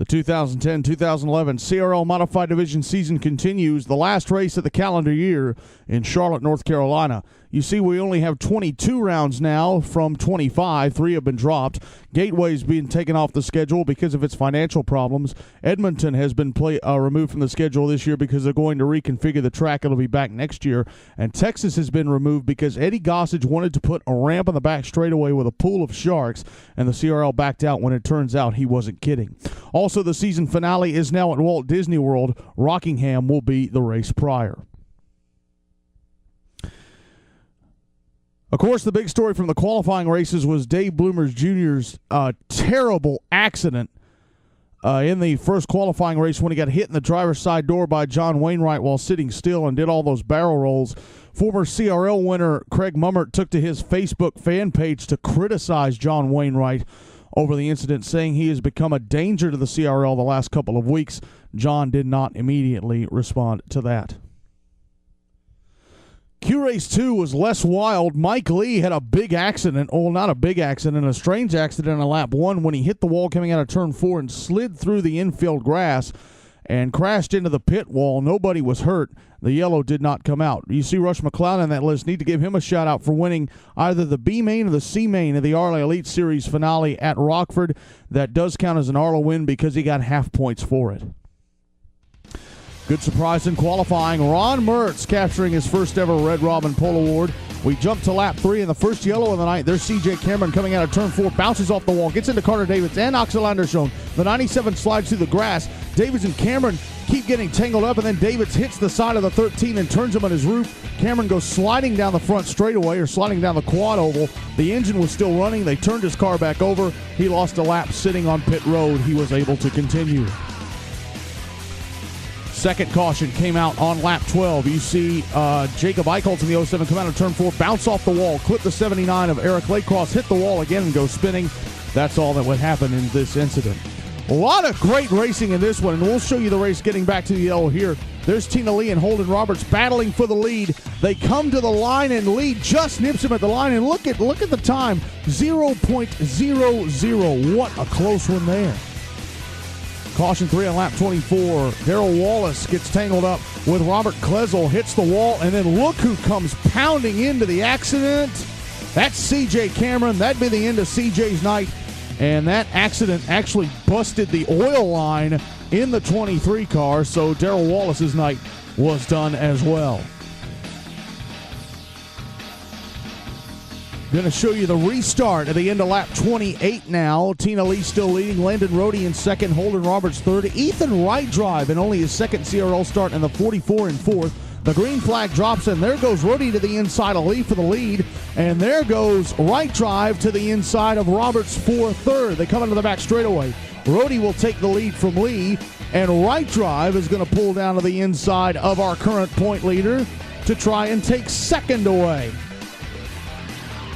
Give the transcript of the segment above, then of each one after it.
The 2010-2011 CRL Modified Division season continues, the last race of the calendar year in Charlotte, North Carolina. You see, we only have 22 rounds now from 25. 3 have been dropped. Gateway's being taken off the schedule because of its financial problems. Edmonton has been removed from the schedule this year because they're going to reconfigure the track. It'll be back next year. And Texas has been removed because Eddie Gossage wanted to put a ramp on the back straightaway with a pool of sharks, and the CRL backed out when it turns out he wasn't kidding. Also, the season finale is now at Walt Disney World. Rockingham will be the race prior. Of course, the big story from the qualifying races was Dave Bloomers Jr.'s terrible accident in the first qualifying race when he got hit in the driver's side door by John Wainwright while sitting still and did all those barrel rolls. Former CRL winner Craig Mummert took to his Facebook fan page to criticize John Wainwright over the incident, saying he has become a danger to the CRL the last couple of weeks. John did not immediately respond to that. Q-Race 2 was less wild. Mike Lee had a big accident, well, not a big accident, a strange accident on lap 1 when he hit the wall coming out of turn 4 and slid through the infield grass and crashed into the pit wall. Nobody was hurt. The yellow did not come out. You see Rush McLeod on that list. Need to give him a shout-out for winning either the B main or the C main of the Arla Elite Series finale at Rockford. That does count as an Arla win because he got half points for it. Good surprise in qualifying. Ron Mertz capturing his first ever Red Robin Pole Award. We jump to lap 3 in the first yellow of the night. There's C.J. Cameron coming out of turn 4, bounces off the wall, gets into Carter Davids and Axel Anderson. The 97 slides through the grass. Davids and Cameron keep getting tangled up, and then Davids hits the side of the 13 and turns him on his roof. Cameron goes sliding down the front straightaway, or sliding down the quad oval. The engine was still running. They turned his car back over. He lost a lap sitting on pit road. He was able to continue. Second caution came out on lap 12. You see Jacob Eichholz in the 07 come out of turn 4, bounce off the wall, clip the 79 of Eric Laycross, hit the wall again and go spinning. That's all that would happen in this incident. A lot of great racing in this one, and we'll show you the race getting back to the yellow here. There's Tina Lee and Holden Roberts battling for the lead. They come to the line, and Lee just nips him at the line, and look at the time, 0.00. What a close one there. Caution 3 on lap 24. Darrell Wallace gets tangled up with Robert Klesel, hits the wall, and then look who comes pounding into the accident. That's C.J. Cameron. That'd be the end of C.J.'s night. And that accident actually busted the oil line in the 23 car, so Darrell Wallace's night was done as well. Going to show you the restart at the end of lap 28 now. Tina Lee still leading. Landon Rohde in second. Holden Roberts third. Ethan Right Drive in only his second CRL start in the 44 in fourth. The green flag drops, and there goes Rohde to the inside of Lee for the lead. And there goes Right Drive to the inside of Roberts for third. They come into the back straightaway. Rohde will take the lead from Lee, and Right Drive is going to pull down to the inside of our current point leader to try and take second away.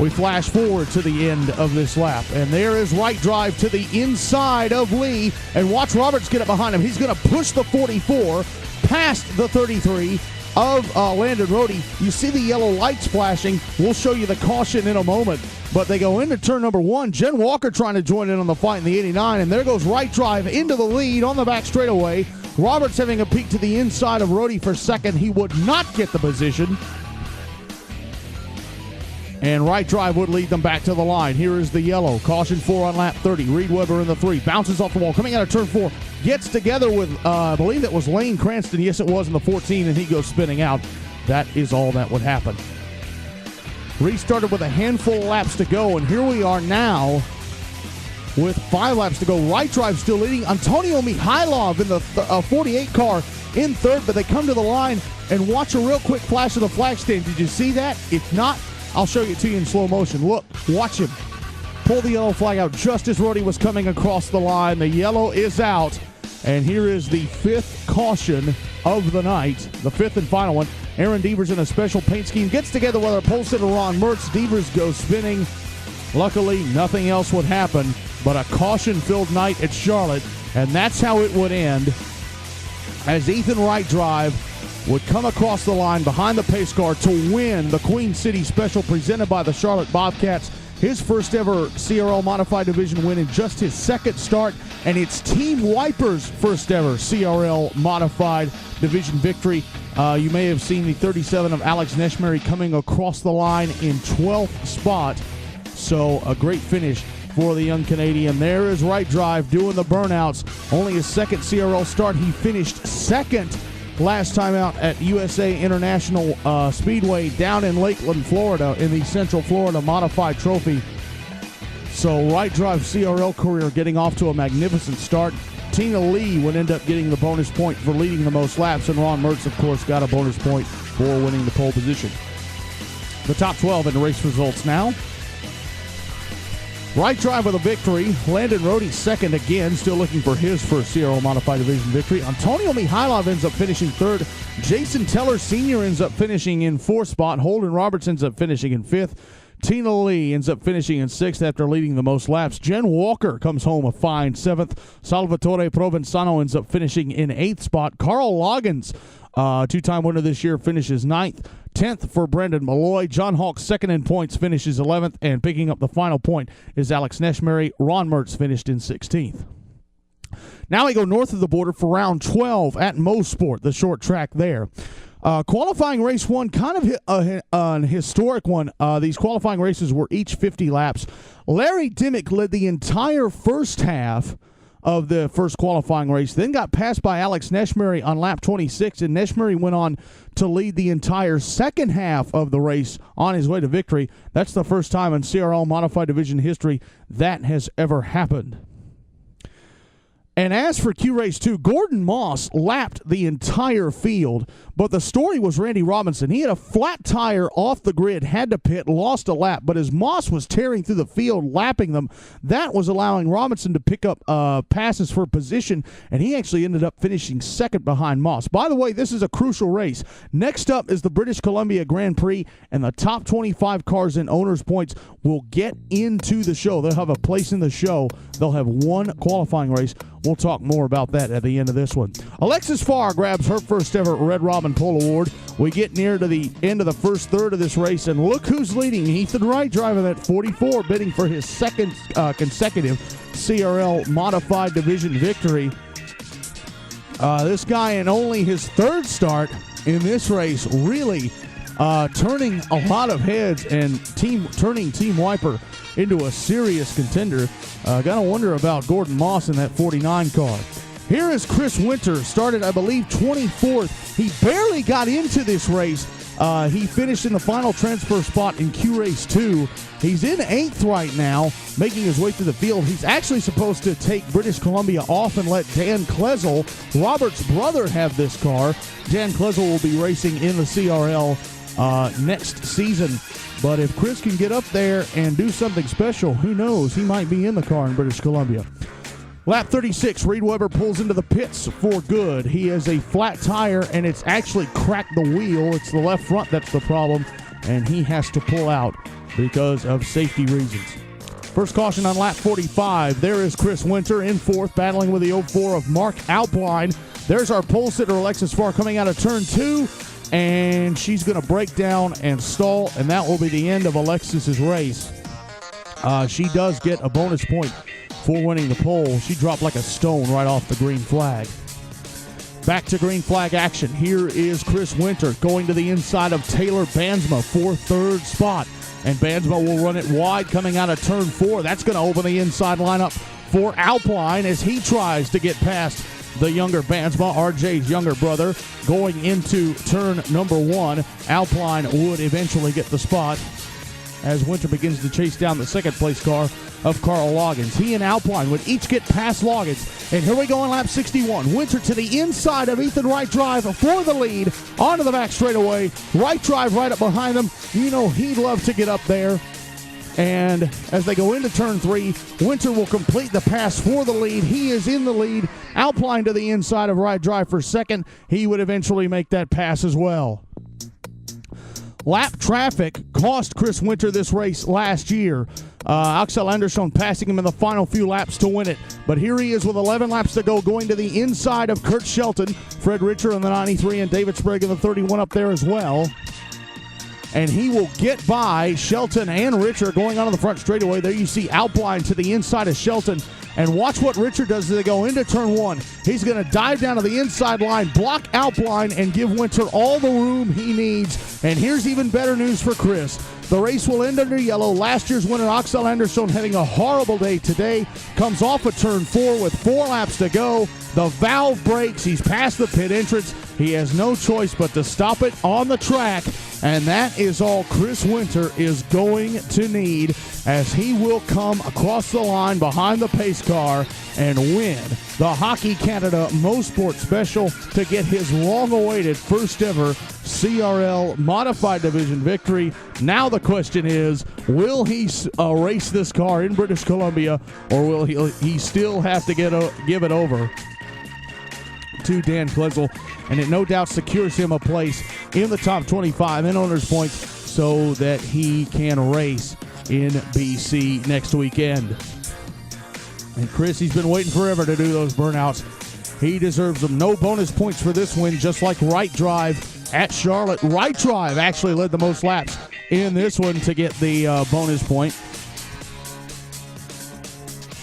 We flash forward to the end of this lap, and there is Right Drive to the inside of Lee, and watch Roberts get up behind him. He's going to push the 44 past the 33 of Landon Rohde. You see the yellow lights flashing. We'll show you the caution in a moment, but they go into turn number 1. Jen Walker trying to join in on the fight in the 89, and there goes Right Drive into the lead on the back straightaway. Roberts having a peek to the inside of Rohde for second. He would not get the position. And Right Drive would lead them back to the line. Here is the yellow. Caution 4 on lap 30. Reed Weber in the 3. Bounces off the wall. Coming out of turn 4. Gets together with, I believe it was Lane Cranston. Yes, it was in the 14, and he goes spinning out. That is all that would happen. Restarted with a handful of laps to go, and here we are now with 5 laps to go. Right Drive still leading. Antonio Mihailov in the 48 car in third, but they come to the line, and watch a real quick flash of the flag stand. Did you see that? If not, I'll show you to you in slow motion. Look, watch him pull the yellow flag out just as Rohde was coming across the line. The yellow is out, and here is the 5th caution of the night, the 5th and final one. Aaron Devers in a special paint scheme gets together with our pole sitter Ron Mertz. Devers goes spinning. Luckily, nothing else would happen but a caution-filled night at Charlotte, and that's how it would end as Ethan Right Drive would come across the line behind the pace car to win the Queen City Special presented by the Charlotte Bobcats. his first ever CRL Modified Division win in just his second start, and it's Team Wiper's first ever CRL Modified Division victory. You may have seen the 37 of Alex Neshmary coming across the line in 12th spot. So a great finish for the young Canadian. There is Right Drive doing the burnouts. Only his second CRL start. He finished second last time out at USA International Speedway down in Lakeland, Florida, in the Central Florida Modified Trophy. So Right Drive CRL career getting off to a magnificent start. Tina Lee would end up getting the bonus point for leading the most laps, and Ron Mertz, of course, got a bonus point for winning the pole position. The top 12 in the race results now. Right Drive with a victory. Landon Rohde second again, still looking for his first CRL Modified Division victory. Antonio Mihailov ends up finishing third. Jason Teller Sr. ends up finishing in fourth spot. Holden Roberts ends up finishing in fifth. Tina Lee ends up finishing in sixth after leading the most laps. Jen Walker comes home a fine seventh. Salvatore Provenzano ends up finishing in eighth spot. Carl Loggins, two-time winner this year, finishes ninth. 10th for Brendan Malloy. John Hawk, second in points, finishes 11th. And picking up the final point is Alex Neshmary. Ron Mertz finished in 16th. Now we go north of the border for round 12 at Mosport, the short track there. Qualifying race one, kind of an historic one. These qualifying races were each 50 laps. Larry Dimmick led the entire first half of the first qualifying race, then got passed by Alex Neshmary on lap 26, and Neshmary went on to lead the entire second half of the race on his way to victory. That's the first time in CRL Modified Division history that has ever happened. And as for Q Race 2, Gordon Moss lapped the entire field, but the story was Randy Robinson. He had a flat tire off the grid, had to pit, lost a lap, but as Moss was tearing through the field, lapping them, that was allowing Robinson to pick up passes for position, and he actually ended up finishing second behind Moss. By the way, this is a crucial race. Next up is the British Columbia Grand Prix, and the top 25 cars in owners' points will get into the show. They'll have a place in the show. They'll have one qualifying race. We'll talk more about that at the end of this one. Alexis Farr grabs her first ever Red Robin Pole Award. We get near to the end of the first third of this race, and look who's leading. Ethan Wright driving at 44, bidding for his second consecutive CRL Modified Division victory. This guy in only his third start in this race really turning a lot of heads and turning Team Wiper into a serious contender. Gotta wonder about Gordon Moss in that 49 car. Here is Chris Winter, started, I believe, 24th. He barely got into this race. He finished in the final transfer spot in Q Race 2. He's in 8th right now, making his way through the field. He's actually supposed to take British Columbia off and let Dan Klezel, Robert's brother, have this car. Dan Klezel will be racing in the CRL next season. But if Chris can get up there and do something special, who knows? He might be in the car in British Columbia. Lap 36, Reed Weber pulls into the pits for good. He has a flat tire, and it's actually cracked the wheel. It's the left front that's the problem, and he has to pull out because of safety reasons. First caution on lap 45. There is Chris Winter in fourth, battling with the 04 of Mark Alpline. There's our pole sitter, Alexis Farr, coming out of turn 2. And she's going to break down and stall, and that will be the end of Alexis's race. She does get a bonus point for winning the pole. She dropped like a stone right off the green flag. Back to green flag action. Here is Chris Winter going to the inside of Taylor Bansma for third spot. And Bansma will run it wide coming out of turn 4. That's going to open the inside lineup for Alpine as he tries to get past the younger Bansma, RJ's younger brother, going into turn number 1. Alpine would eventually get the spot as Winter begins to chase down the second place car of Carl Loggins. He and Alpine would each get past Loggins. And here we go on lap 61. Winter to the inside of Ethan Wright Drive for the lead. Onto the back straightaway. Wright Drive right up behind them. You know he'd love to get up there. And as they go into turn 3, Winter will complete the pass for the lead. He is in the lead. Alpine to the inside of Wright Drive for second. He would eventually make that pass as well. Lap traffic cost Chris Winter this race last year. Axel Andersson passing him in the final few laps to win it. But here he is with 11 laps to go, going to the inside of Kurt Shelton, Fred Richer in the 93, and David Sprague in the 31 up there as well. and he will get by Shelton and Richard going onto the front straightaway. There you see Outblind to the inside of Shelton. And watch what Richard does as they go into turn one. He's going to dive down to the inside line, block Outblind, and give Winter all the room he needs. And here's even better news for Chris. The race will end under yellow. Last year's winner, Axel Anderson, having a horrible day today, comes off of turn 4 with 4 laps to go. The valve breaks. He's past the pit entrance. He has no choice but to stop it on the track. And that is all Chris Winter is going to need, as he will come across the line behind the pace car and win the Hockey Canada Mosport Special to get his long-awaited first ever CRL Modified Division victory. Now the question is, will he race this car in British Columbia, or will he still have to give it over to Dan Klezel? And it no doubt secures him a place in the top 25 in owners' points so that he can race in BC next weekend. And Chris, he's been waiting forever to do those burnouts. He deserves them. No bonus points for this win, just like Right Drive at Charlotte. Right Drive actually led the most laps in this one to get the bonus point.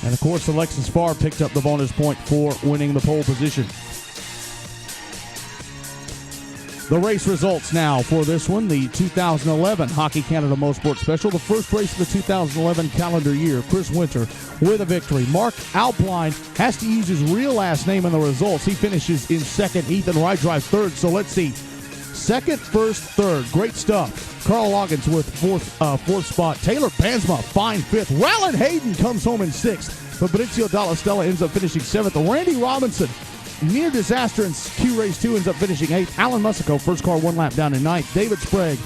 And, of course, Alexis Farr picked up the bonus point for winning the pole position. The race results now for this one, the 2011 Hockey Canada Mosport Special, the first race of the 2011 calendar year. Chris Winter with a victory. Mark Outblind has to use his real last name in the results. He finishes in second. Ethan Right Drive third. So let's see. Second, first, third. Great stuff. Carl Loggins with fourth spot. Taylor Bansma, fine fifth. Rowland Hayden comes home in sixth. Fabrizio Dalla Stella ends up finishing seventh. Randy Robinson, near disaster in Q Race 2, ends up finishing 8th. Alan Musico, first car, 1 lap down in 9th. David Sprague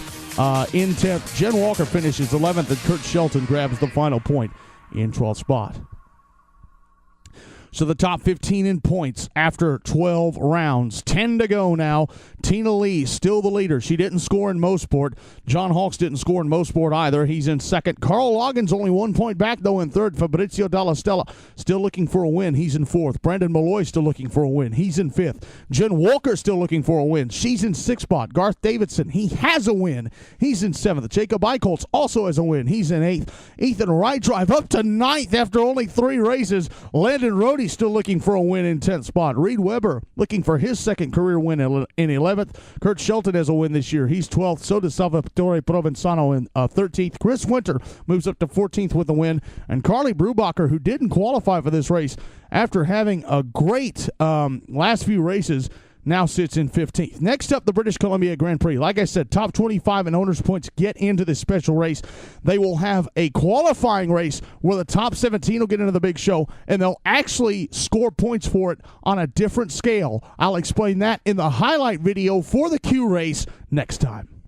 in 10th. Jen Walker finishes 11th, and Kurt Shelton grabs the final point in 12th spot. So the top 15 in points after 12 rounds. 10 to go now. Tina Lee still the leader. She didn't score in Mosport. John Hawkes didn't score in Mosport either. He's in second. Carl Loggins only 1 point back, though, in third. Fabrizio Dalla Stella still looking for a win. He's in fourth. Brandon Malloy still looking for a win. He's in fifth. Jen Walker still looking for a win. She's in sixth spot. Garth Davidson, he has a win. He's in seventh. Jacob Eichholz also has a win. He's in eighth. Ethan Right Drive up to ninth after only 3 races. Landon Rohde still looking for a win in 10th spot. Reed Weber looking for his second career win in 11th. Kurt Shelton has a win this year. He's 12th. So does Salvatore Provenzano in 13th. Chris Winter moves up to 14th with a win. And Carly Brubacher, who didn't qualify for this race after having a great last few races, now sits in 15th. Next up, the British Columbia Grand Prix. Like I said, top 25 in owners' points get into this special race. They will have a qualifying race where the top 17 will get into the big show, and they'll actually score points for it on a different scale. I'll explain that in the highlight video for the Q race next time.